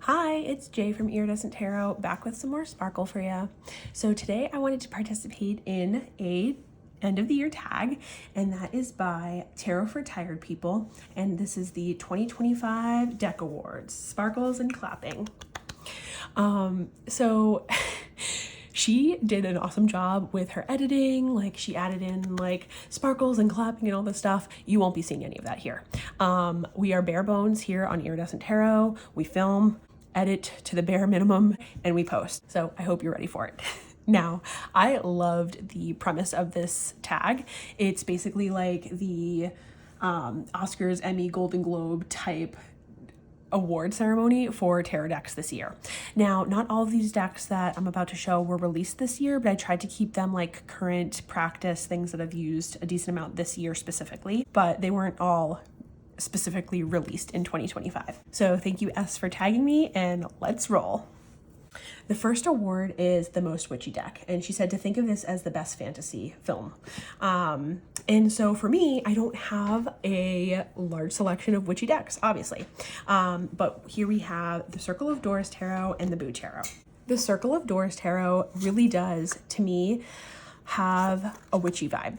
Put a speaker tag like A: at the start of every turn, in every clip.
A: Hi, it's Jay from Iridescent Tarot, back with some more sparkle for you. So today I wanted to participate in a end of the year tag, and that is by Tarot for Tired People, and this is the 2025 Deck Awards, Sparkles and Clapping. So she did an awesome job with her editing. Like, she added in like sparkles and clapping and all this stuff. You won't be seeing any of that here. We are bare bones here on Iridescent Tarot. We film, edit to the bare minimum, and we post. So I hope you're ready for it. Now, I loved the premise of this tag. It's basically like the Oscars, Emmy, Golden Globe type award ceremony for tarot decks this year. Now, not all of these decks that I'm about to show were released this year, but I tried to keep them like current practice, things that I've used a decent amount this year specifically, but they weren't all specifically released in 2025. So thank you, S, for tagging me, and let's roll. The first award is the most witchy deck, and she said to think of this as the best fantasy film. And so for me, I don't have a large selection of witchy decks, obviously. But here we have the Circle of Doors Tarot and the Boo Tarot. The Circle of Doors Tarot really does, to me, have a witchy vibe.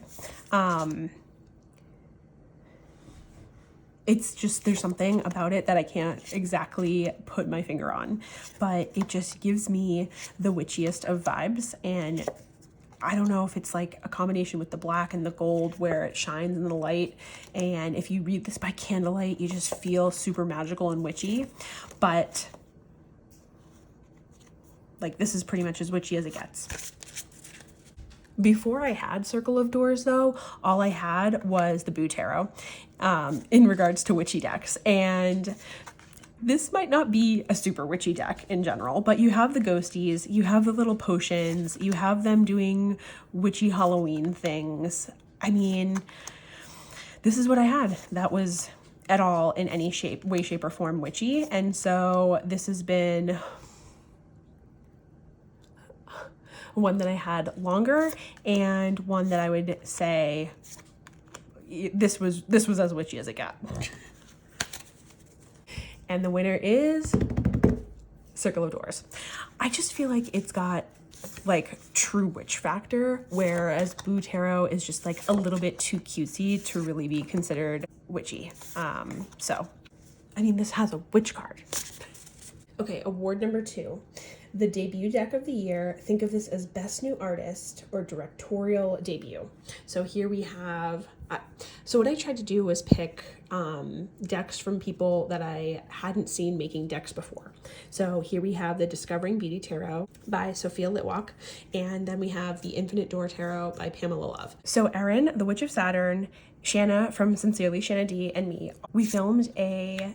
A: It's just, there's something about it that I can't exactly put my finger on, but it just gives me the witchiest of vibes. And I don't know if it's like a combination with the black and the gold where it shines in the light. And if you read this by candlelight, you just feel super magical and witchy. But like, this is pretty much as witchy as it gets. Before I had Circle of Doors, though, all I had was the Boo Tarot in regards to witchy decks. And this might not be a super witchy deck in general, but you have the ghosties, you have the little potions, you have them doing witchy Halloween things. I mean, this is what I had that was at all in any shape, way, shape, or form witchy. And so this has been one that I had longer, and one that I would say this was as witchy as it got. And the winner is Circle of Doors. I just feel like it's got like true witch factor, whereas Boo Tarot is just like a little bit too cutesy to really be considered witchy. So I mean, this has a witch card. Okay, award number 2. The debut deck of the year. Think of this as best new artist or directorial debut. So here we have, so what I tried to do was pick decks from people that I hadn't seen making decks before. So here we have the Discovering Beauty Tarot by Sophia Litwack, and then we have the Infinite Door Tarot by Pamela Love. So Erin, the Witch of Saturn, Shanna from Sincerely Shanna D, and me, we filmed a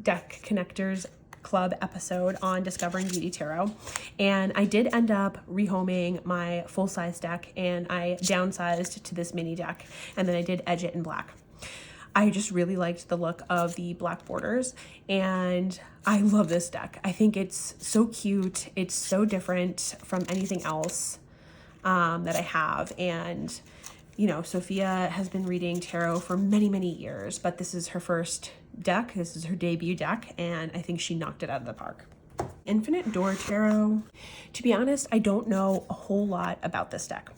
A: deck connectors club episode on Discovering Beauty Tarot, and I did end up rehoming my full-size deck, and I downsized to this mini deck, and then I did edge it in black. I just really liked the look of the black borders, and I love this deck. I think it's so cute. It's so different from anything else that I have. And you know, Sophia has been reading tarot for many, many years, but this is her first deck. This is her debut deck, and I think she knocked it out of the park. Infinite Door Tarot. To be honest, I don't know a whole lot about this deck.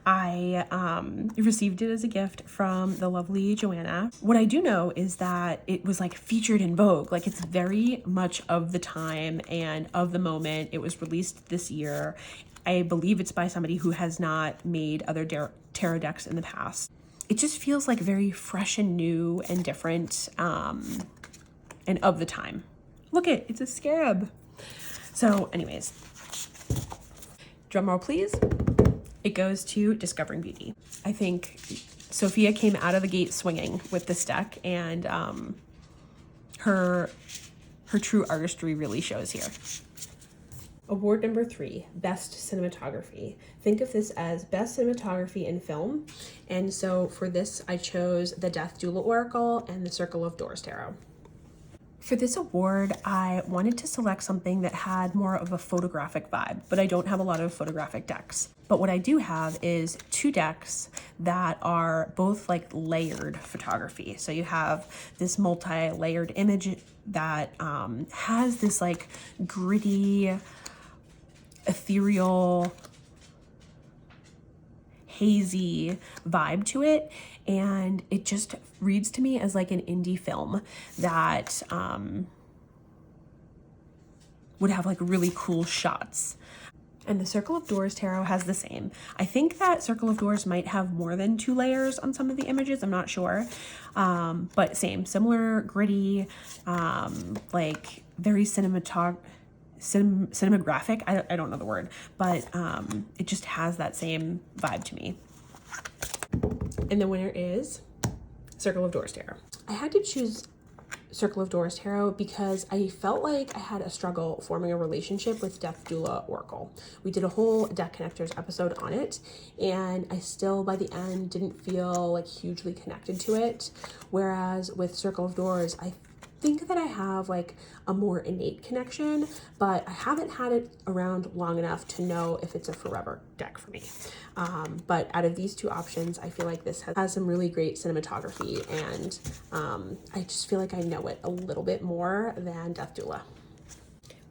A: I received it as a gift from the lovely Joanna. What I do know is that it was like featured in Vogue. Like, it's very much of the time and of the moment. It was released this year. I believe it's by somebody who has not made other tarot decks in the past. It just feels like very fresh and new and different, and of the time. Look it's a scarab. So anyways, drum roll please. It goes to Discovering Beauty. I think Sophia came out of the gate swinging with this deck, and her true artistry really shows here. Award number 3, Best Cinematography. Think of this as Best Cinematography in Film. And so for this, I chose the Death Doula Oracle and the Circle of Doors Tarot. For this award, I wanted to select something that had more of a photographic vibe, but I don't have a lot of photographic decks. But what I do have is 2 decks that are both like layered photography. So you have this multi-layered image that has this like gritty, ethereal, hazy vibe to it, and it just reads to me as like an indie film that would have like really cool shots. And the Circle of Doors tarot has the same. I think that Circle of Doors might have more than 2 layers on some of the images, I'm not sure, but similar gritty, like very cinematographic, I don't know the word, but it just has that same vibe to me. And the winner is Circle of Doors tarot. I had to choose Circle of Doors tarot because I felt like I had a struggle forming a relationship with Death Doula Oracle. We did a whole Deck Connectors episode on it, and I still by the end didn't feel like hugely connected to it, whereas with Circle of Doors I think that I have like a more innate connection, but I haven't had it around long enough to know if it's a forever deck for me. But out of these 2 options, I feel like this has some really great cinematography, and I just feel like I know it a little bit more than Death Doula.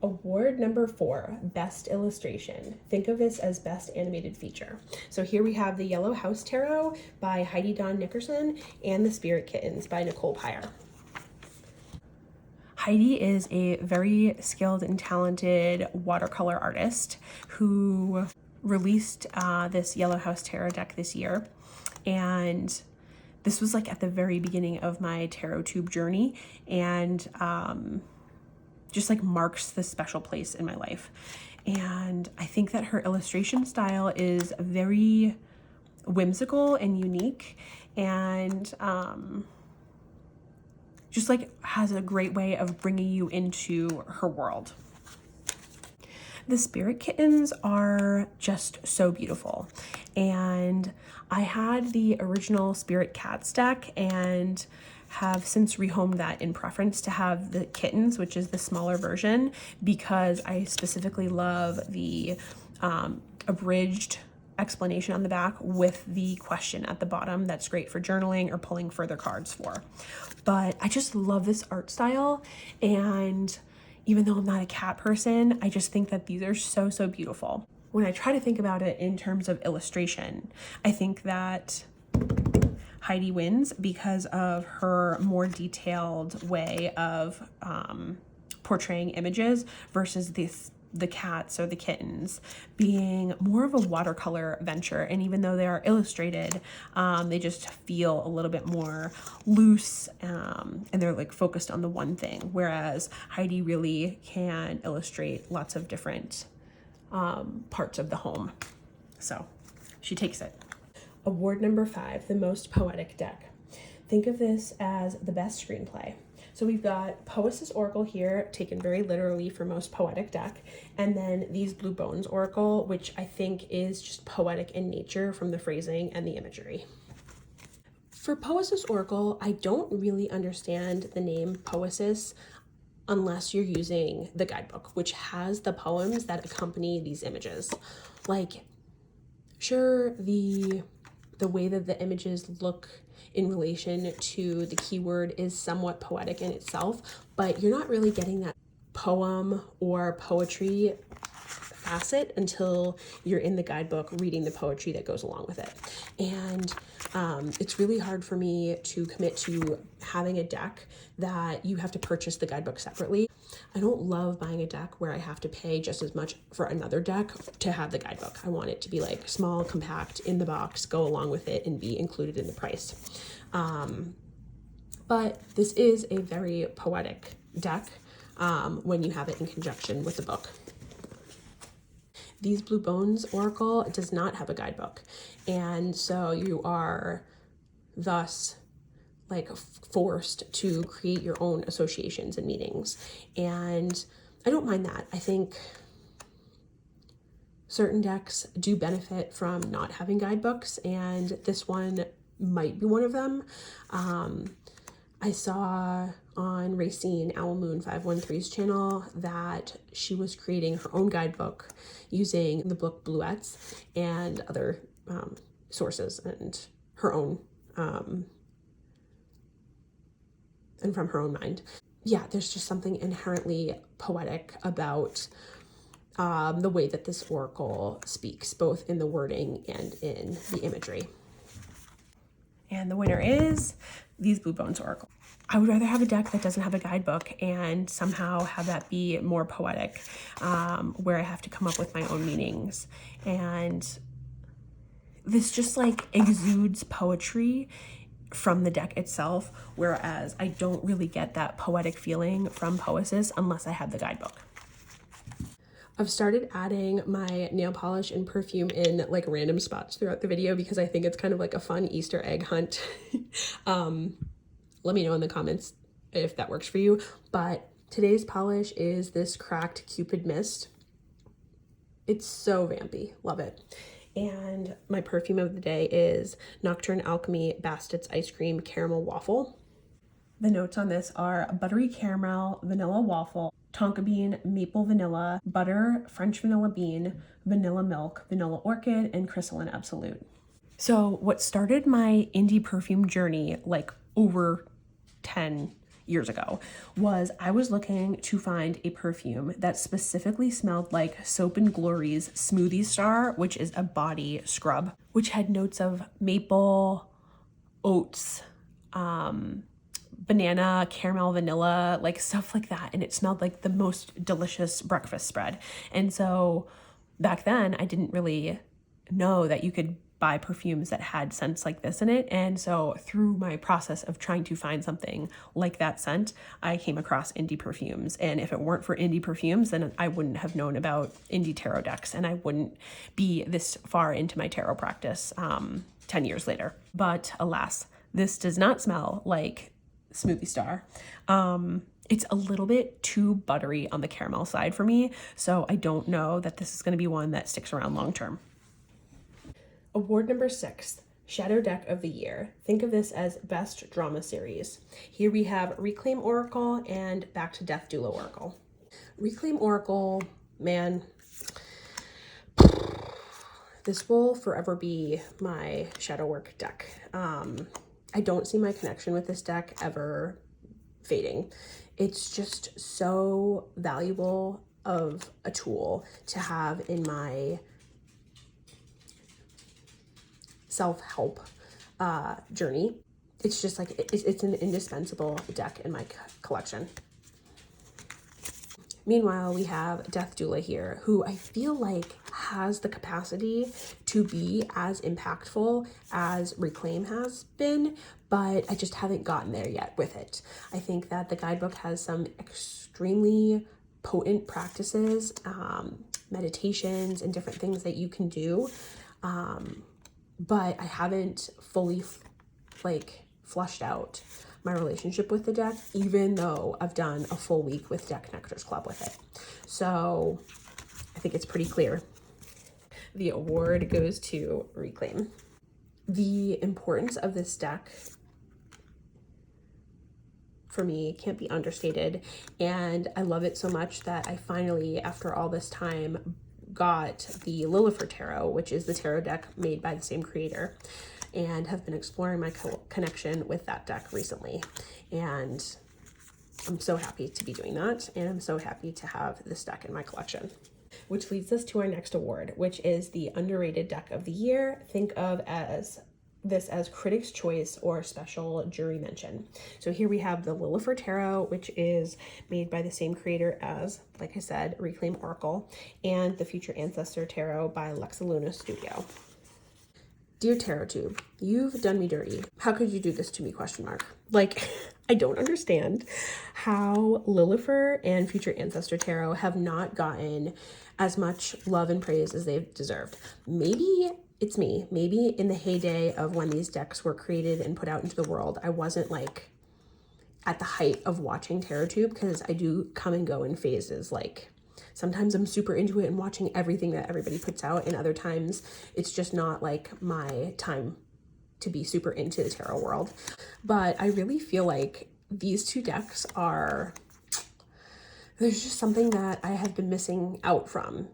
A: Award number 4, Best Illustration. Think of this as Best Animated Feature. So here we have the Yellow House Tarot by Heidi Dawn Nickerson and the Spirit Kittens by Nicole Pyer. Heidi is a very skilled and talented watercolor artist who released this Yellow House Tarot deck this year. And this was like at the very beginning of my Tarotube journey, and just like marks this special place in my life. And I think that her illustration style is very whimsical and unique, and just like has a great way of bringing you into her world. The Spirit Kittens are just so beautiful, and I had the original Spirit Cats deck and have since rehomed that in preference to have the Kittens, which is the smaller version, because I specifically love the abridged explanation on the back with the question at the bottom. That's great for journaling or pulling further cards for. But I just love this art style, and even though I'm not a cat person, I just think that these are so, so beautiful. When I try to think about it in terms of illustration, I think that Heidi wins because of her more detailed way of portraying images versus the cats or the kittens being more of a watercolor venture. And even though they are illustrated, they just feel a little bit more loose, and they're like focused on the one thing, whereas Heidi really can illustrate lots of different parts of the home. So she takes it. Award number 5, the Most Poetic Deck. Think of this as the best screenplay. So we've got Poesis Oracle here, taken very literally for Most Poetic Deck, and then these Blue Bones Oracle, which I think is just poetic in nature from the phrasing and the imagery. For Poesis Oracle, I don't really understand the name Poesis unless you're using the guidebook, which has the poems that accompany these images. Like, sure, the way that the images look in relation to the keyword is somewhat poetic in itself, but you're not really getting that poem or poetry facet until you're in the guidebook reading the poetry that goes along with it. And it's really hard for me to commit to having a deck that you have to purchase the guidebook separately. I don't love buying a deck where I have to pay just as much for another deck to have the guidebook. I want it to be like small, compact, in the box, go along with it, and be included in the price. But this is a very poetic deck when you have it in conjunction with the book. These Blue Bones Oracle does not have a guidebook, and so you are thus like forced to create your own associations and meanings. And I don't mind that. I think certain decks do benefit from not having guidebooks, and this one might be one of them. I saw
B: on Racine Owl Moon 513's channel that she was creating her own guidebook using the book Bluets and other sources and her own and from her own mind. Yeah, there's just something inherently poetic about the way that this oracle speaks, both in the wording and in the imagery.
A: And the winner is these Blue Bones Oracle. I would rather have a deck that doesn't have a guidebook and somehow have that be more poetic, where I have to come up with my own meanings. And this just like exudes poetry from the deck itself, whereas I don't really get that poetic feeling from Poesis unless I have the guidebook.
B: I've started adding my nail polish and perfume in like random spots throughout the video because I think it's kind of like a fun Easter egg hunt. Let me know in the comments if that works for you. But today's polish is this Cracked Cupid Mist. It's so vampy, love it. And my perfume of the day is Nocturne Alchemy Bastet's Ice Cream Caramel Waffle.
A: The notes on this are buttery caramel, vanilla waffle, tonka bean, maple vanilla, butter, French vanilla bean, vanilla milk, vanilla orchid, and crystalline absolute. So what started my indie perfume journey like over 10 years ago was I was looking to find a perfume that specifically smelled like Soap and Glory's Smoothie Star, which is a body scrub, which had notes of maple, oats, banana, caramel, vanilla, like stuff like that. And it smelled like the most delicious breakfast spread. And so back then I didn't really know that you could buy perfumes that had scents like this in it. And so through my process of trying to find something like that scent, I came across indie perfumes. And if it weren't for indie perfumes, then I wouldn't have known about indie tarot decks and I wouldn't be this far into my tarot practice 10 years later. But alas, this does not smell like Smoothie Star. It's a little bit too buttery on the caramel side for me, so I don't know that this is going to be one that sticks around long term.
B: Award number 6, Shadow Deck of the Year. Think of this as Best Drama Series. Here we have Reclaim Oracle and Back to Death Doula Oracle. Reclaim Oracle, man, this will forever be my shadow work deck. I don't see my connection with this deck ever fading. It's just so valuable of a tool to have in my self-help journey. It's just like, it's an indispensable deck in my collection. Meanwhile, we have Death Doula here, who I feel like has the capacity to be as impactful as Reclaim has been, but I just haven't gotten there yet with it. I think that the guidebook has some extremely potent practices, meditations, and different things that you can do, but I haven't fully flushed out my relationship with the deck, even though I've done a full week with Deck Nectar's Club with it. So I think it's pretty clear. The award goes to Reclaim. The importance of this deck for me can't be understated, and I love it so much that I finally, after all this time, got the Lillifer Tarot, which is the tarot deck made by the same creator, and have been exploring my connection with that deck recently. And I'm so happy to be doing that, and I'm so happy to have this deck in my collection. Which leads us to our next award, which is the Underrated Deck of the Year. Think of this as Critics' Choice or Special Jury Mention. So here we have the Lillifer Tarot, which is made by the same creator as, like I said, Reclaim Oracle, and the Future Ancestor Tarot by Lexaluna Studio. Dear Tarotube, you've done me dirty. How could you do this to me, ? Like, I don't understand how Lillifer and Future Ancestor Tarot have not gotten as much love and praise as they've deserved. Maybe it's me. Maybe in the heyday of when these decks were created and put out into the world, I wasn't like at the height of watching Tarotube, because I do come and go in phases. Like, sometimes I'm super into it and watching everything that everybody puts out, and other times it's just not like my time to be super into the tarot world. But I really feel like these two decks are, there's just something that I have been missing out from.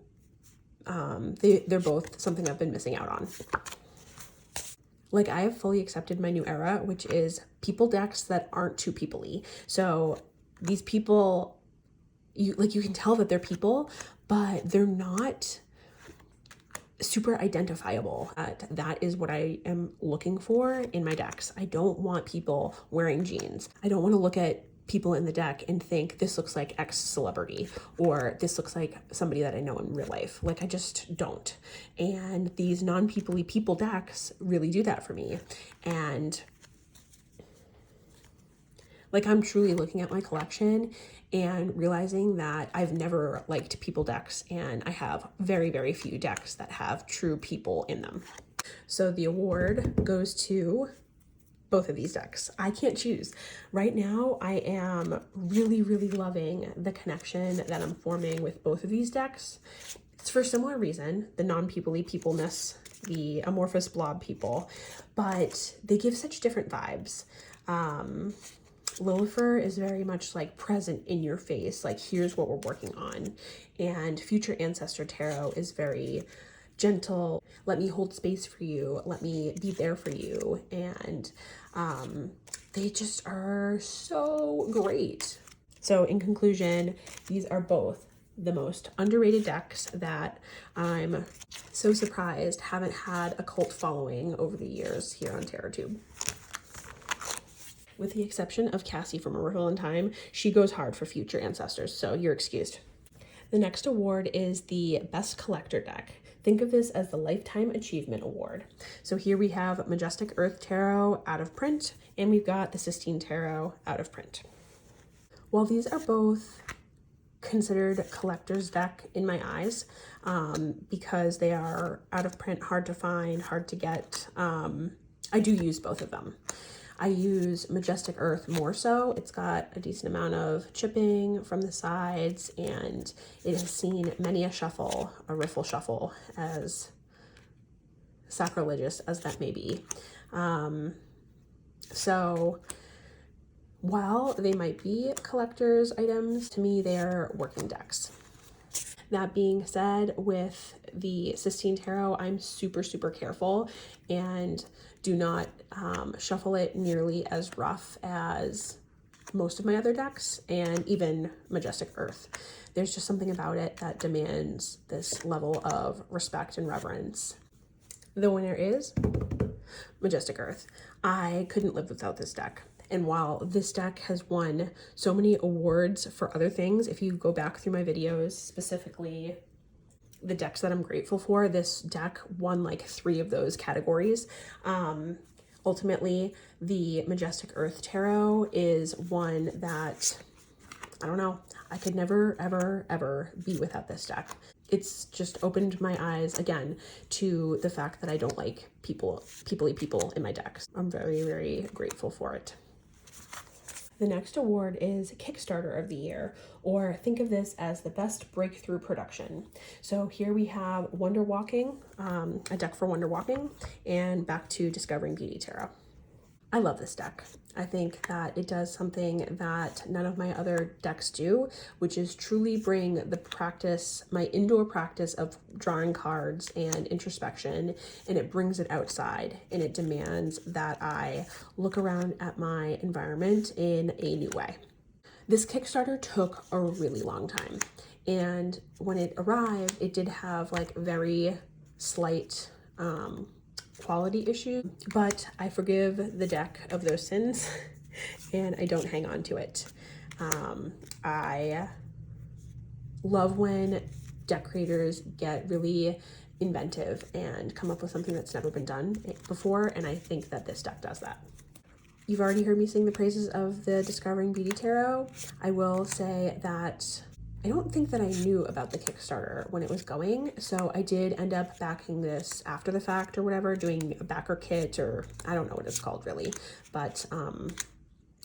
B: They're both something I've been missing out on. Like, I have fully accepted my new era, which is people decks that aren't too people-y. So these people, you can tell that they're people, but they're not super identifiable. That is what I am looking for in my decks. I don't want people wearing jeans. I don't want to look at people in the deck and think this looks like X celebrity, or this looks like somebody that I know in real life. Like, I just don't. And these non-people-y people decks really do that for me. And like, I'm truly looking at my collection and realizing that I've never liked people decks, and I have very, very few decks that have true people in them. So the award goes to both of these decks. I can't choose. Right now, I am really, really loving the connection that I'm forming with both of these decks. It's for a similar reason, the non-people-y peopleness, the amorphous blob people, but they give such different vibes. Lilifer is very much like present in your face, like, here's what we're working on. And Future Ancestor Tarot is very gentle. Let me hold space for you. Let me be there for you. And they just are so great. So in conclusion, these are both the most underrated decks that I'm so surprised haven't had a cult following over the years here on Tarotube. With the exception of Cassie from A Wrinkle in Time, she goes hard for Future Ancestors, so you're excused. The next award is the Best Collector Deck. Think of this as the Lifetime Achievement Award. So here we have Majestic Earth Tarot out of print, and we've got the Sistine Tarot out of print. While these are both considered collector's deck in my eyes, because they are out of print, hard to find, hard to get, I do use both of them. I use Majestic Earth more so. It's got a decent amount of chipping from the sides, and it has seen many a shuffle, a riffle shuffle, as sacrilegious as that may be. So while they might be collector's items, to me they're working decks. That being said, with the Sistine Tarot, I'm super, super careful and do not shuffle it nearly as rough as most of my other decks, and even Majestic Earth. There's just something about it that demands this level of respect and reverence. The winner is Majestic Earth. I couldn't live without this deck. And while this deck has won so many awards for other things, if you go back through my videos, specifically the decks that I'm grateful for, this deck won like 3 of those categories. Ultimately, the Majestic Earth Tarot is one that, I don't know, I could never, ever, ever be without this deck. It's just opened my eyes again to the fact that I don't like people in my decks. I'm very, very grateful for it. The next award is Kickstarter of the Year, or think of this as the best breakthrough production. So here we have Wonder Walking, a deck for Wonder Walking, and back to Discovering Beauty Tarot. I love this deck. I think that it does something that none of my other decks do, which is truly bring the practice, my indoor practice of drawing cards and introspection, and it brings it outside, and it demands that I look around at my environment in a new way. This Kickstarter took a really long time, and when it arrived, it did have like very slight quality issue, but I forgive the deck of those sins and I don't hang on to it. I love when deck creators get really inventive and come up with something that's never been done before, and I think that this deck does that. You've already heard me sing the praises of the Discovering Beauty Tarot. I will say that I don't think that I knew about the Kickstarter when it was going, so I did end up backing this after the fact or whatever, doing a backer kit, or I don't know what it's called really, but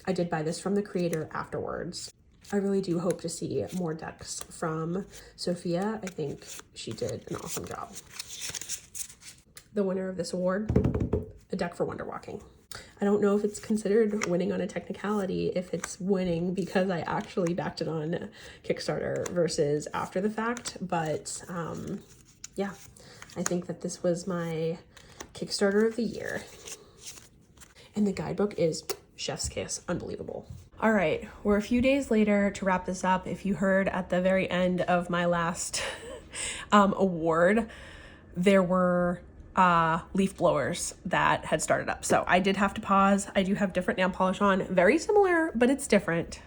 B: I did buy this from the creator afterwards. I really do hope to see more decks from Sophia. I think she did an awesome job. The winner of this award, a deck for Wonder Walking. I don't know if it's considered winning on a technicality, if it's winning because I actually backed it on Kickstarter versus after the fact. But yeah, I think that this was my Kickstarter of the year. And the guidebook is chef's kiss, unbelievable.
A: All right, we're a few days later to wrap this up. If you heard at the very end of my last award, there were leaf blowers that had started up. So I did have to pause. I do have different nail polish on, very similar, but it's different,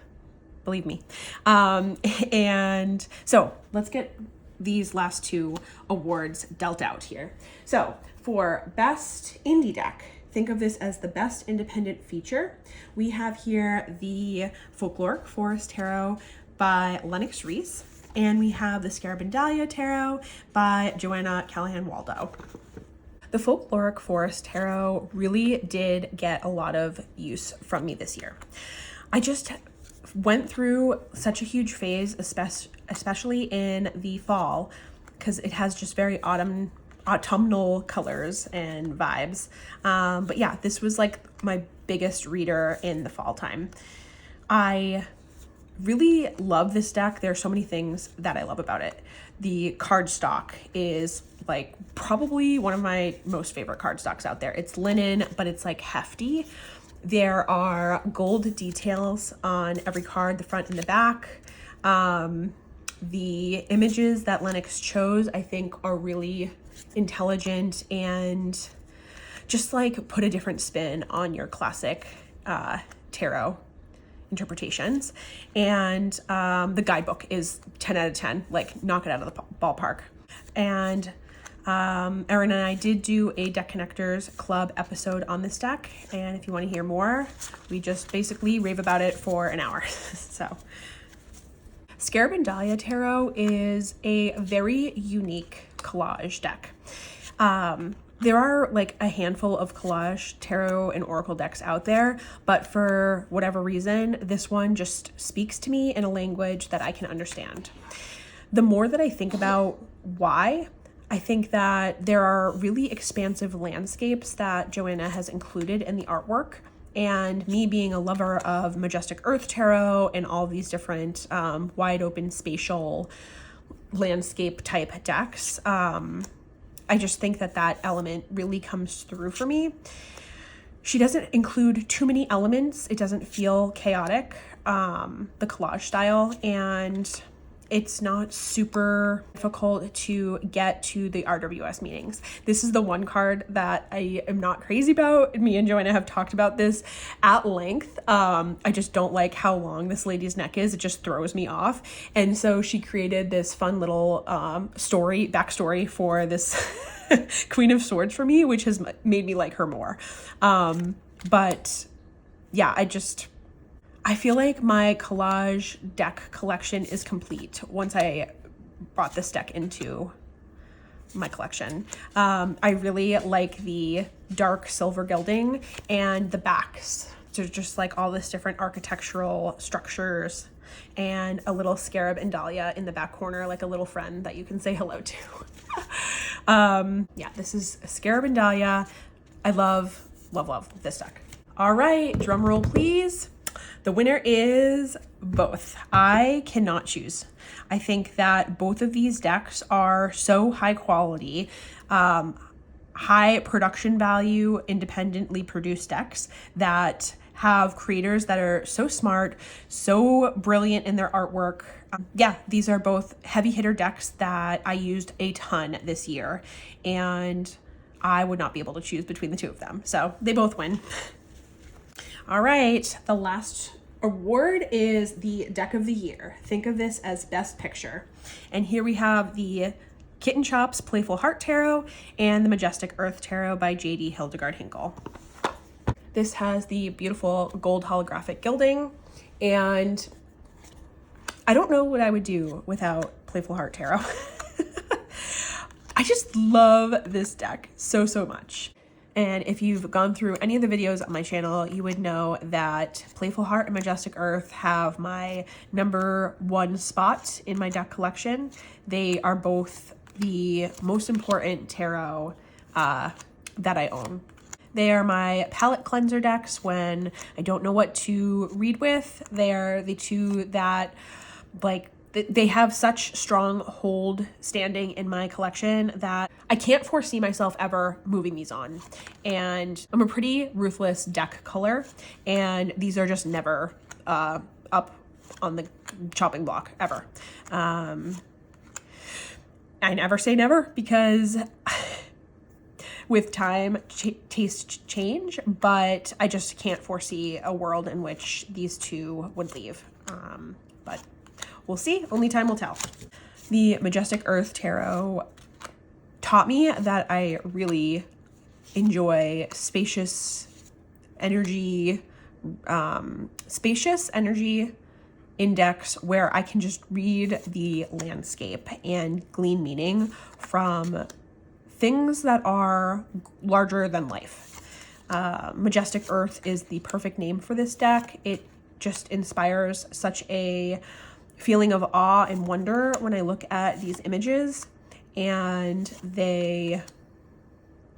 A: believe me. And so let's get these last two awards dealt out here. So for Best Indie Deck, think of this as the best independent feature. We have here the Folkloric Forest Tarot by Lennox Reese, and we have the Scarab and Dahlia Tarot by Joanna Callahan Waldo. The Folkloric Forest Tarot really did get a lot of use from me this year. I just went through such a huge phase, especially in the fall, because it has just very autumnal colors and vibes. But yeah, this was like my biggest reader in the fall time. I really love this deck. There are so many things that I love about it. The cardstock is like probably one of my most favorite cardstocks out there. It's linen, but it's like hefty. There are gold details on every card, the front and the back. The images that Lennox chose, I think, are really intelligent and just like put a different spin on your classic tarot interpretations. And the guidebook is 10 out of 10, like knock it out of the ballpark. And Erin and I did do a Deck Connectors Club episode on this deck, and if you want to hear more, we just basically rave about it for an hour. So Scarab and Dahlia Tarot is a very unique collage deck. There are like a handful of collage tarot and oracle decks out there, but for whatever reason, this one just speaks to me in a language that I can understand. The more that I think about why, I think that there are really expansive landscapes that Joanna has included in the artwork. And me being a lover of Majestic Earth Tarot and all these different wide open spatial landscape type decks, I just think that that element really comes through for me. She doesn't include too many elements. It doesn't feel chaotic, the collage style, and it's not super difficult to get to the RWS meetings. This is the one card that I am not crazy about. Me and Joanna have talked about this at length. I just don't like how long this lady's neck is. It just throws me off. And so she created this fun little backstory for this Queen of Swords for me, which has made me like her more. But yeah, I feel like my collage deck collection is complete once I brought this deck into my collection. I really like the dark silver gilding and the backs. So just like all this different architectural structures and a little Scarab and Dahlia in the back corner, like a little friend that you can say hello to. Yeah, this is Scarab and Dahlia. I love this deck. All right, drum roll please. The winner is both. I cannot choose. I think that both of these decks are so high quality, high production value, independently produced decks that have creators that are so smart, so brilliant in their artwork. Yeah, these are both heavy hitter decks that I used a ton this year, and I would not be able to choose between the two of them. So they both win. All right, the last award is the Deck of the Year. Think of this as Best Picture. And here we have the Kitten Chops Playful Heart Tarot and the Majestic Earth Tarot by J.D. Hildegard Hinkle. This has the beautiful gold holographic gilding, and I don't know what I would do without Playful Heart Tarot. I just love this deck so much. And if you've gone through any of the videos on my channel, you would know that Playful Heart and Majestic Earth have my #1 spot in my deck collection. They are both the most important tarot that I own. They are my palette cleanser decks when I don't know what to read with. They are the two that, like, they have such strong hold standing in my collection that I can't foresee myself ever moving these on. And I'm a pretty ruthless deck color, and these are just never up on the chopping block ever. I never say never, because with time, tastes change, but I just can't foresee a world in which these two would leave. But we'll see. Only time will tell. The Majestic Earth Tarot taught me that I really enjoy spacious energy index where I can just read the landscape and glean meaning from things that are larger than life. Majestic Earth is the perfect name for this deck. It just inspires such a feeling of awe and wonder when I look at these images, and they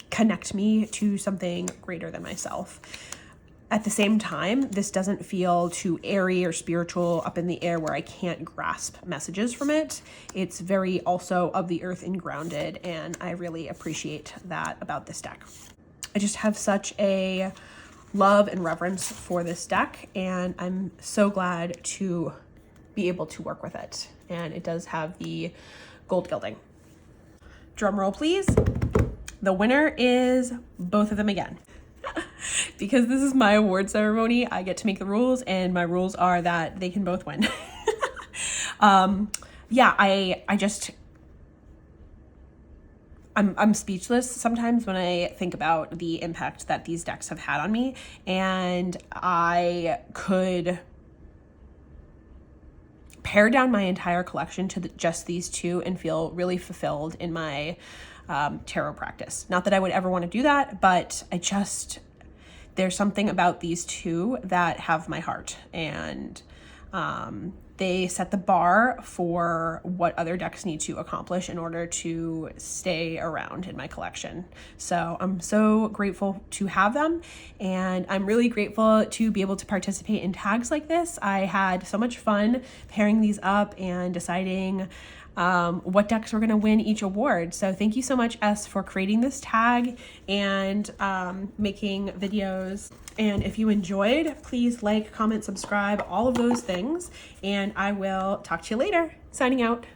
A: connect me to something greater than myself. At the same time, this doesn't feel too airy or spiritual up in the air where I can't grasp messages from it. It's very also of the earth and grounded, and I really appreciate that about this deck. I just have such a love and reverence for this deck, and I'm so glad to be able to work with it. And it does have the gold gilding. Drum roll, please. The winner is both of them again. Because this is my award ceremony, I get to make the rules, and my rules are that they can both win. Yeah, I'm speechless sometimes when I think about the impact that these decks have had on me, and I could pare down my entire collection to just these two and feel really fulfilled in my tarot practice. Not that I would ever want to do that, but there's something about these two that have my heart, and they set the bar for what other decks need to accomplish in order to stay around in my collection. So I'm so grateful to have them, and I'm really grateful to be able to participate in tags like this. I had so much fun pairing these up and deciding what decks were going to win each award. So thank you so much, S, for creating this tag and making videos. And if you enjoyed, please like, comment, subscribe, all of those things. And I will talk to you later. Signing out.